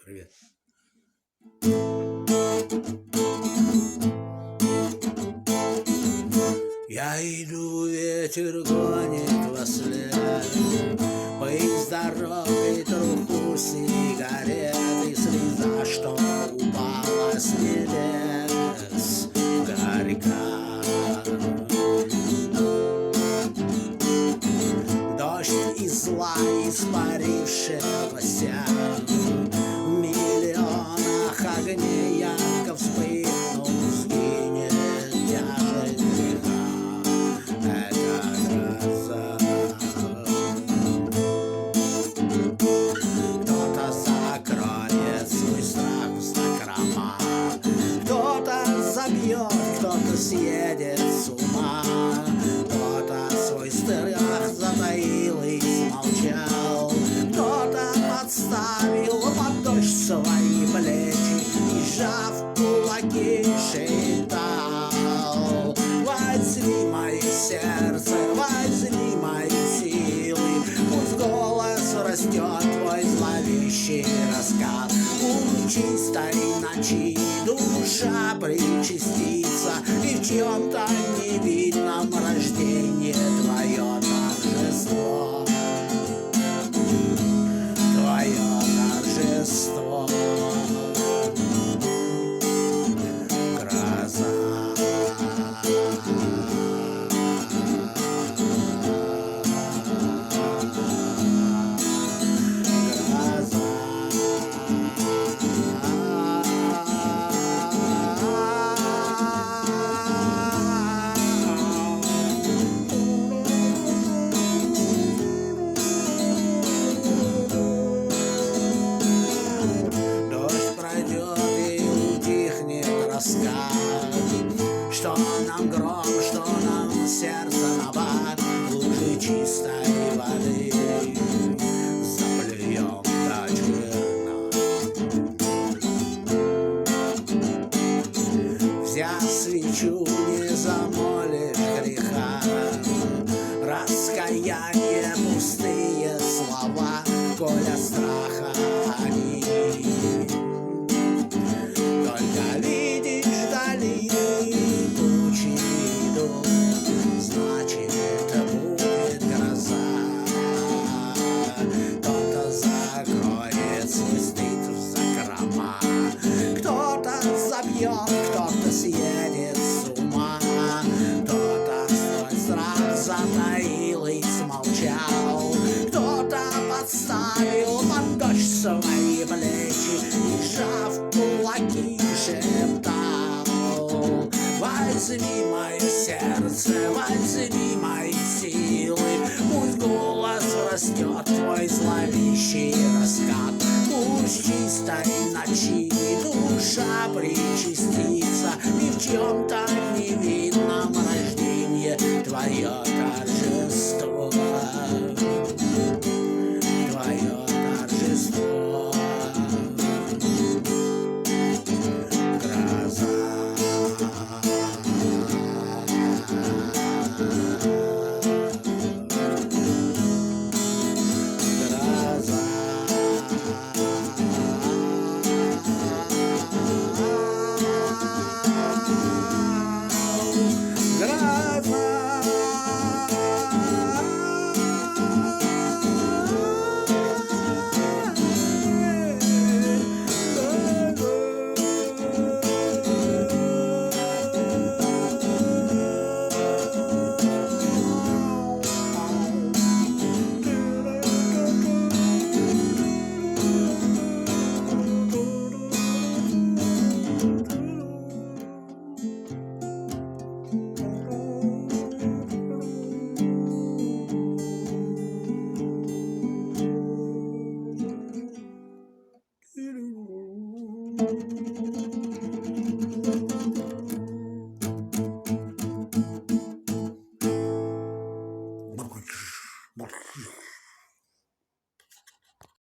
Привет. Я иду, ветер гонит во след, поезд дорогой труху сигарет и слеза, что упала с небес, горька. Дождь из зла, испарившегося в миллионах огней ярко вспыхнул, сгинет тяжесть греха. Это гроза. Кто-то закроет свой страх в закрома, кто-то забьет, кто-то съедет с ума, кто-то свой страх затаил и смолчал, кто-то подставил под дождь свои плечи и, сжав кулаки, шептал: возьми мое сердце, возьми мои силы, пусть голос растет твой зловещий раскат. У чистой ночи душа причастится, и в чем-то невидном рождение твое торжество, твое торжество. Гроза. Что нам гром, что нам сердце набат, лужи чистой воды заплюем до черна. Взяв свечу, не замолишь греха, раскаяние, пустые слова, коля страха они. Только видишь вдали тучи идут, значит, будет гроза. Кто-то закроет свой стыд в закрома, кто-то забьет, кто-то съедет с ума, кто-то свой страх затаил и смолчал, кто-то подставил под дождь свои плечи и, сжав кулаки, шептал: возьми мое сердце, возьми мои силы, пусть голос растет твой зловещий раскат. Пусть чистой ночи душа причастится, и в чем-то невидном рождение твое торжество, твое торжество.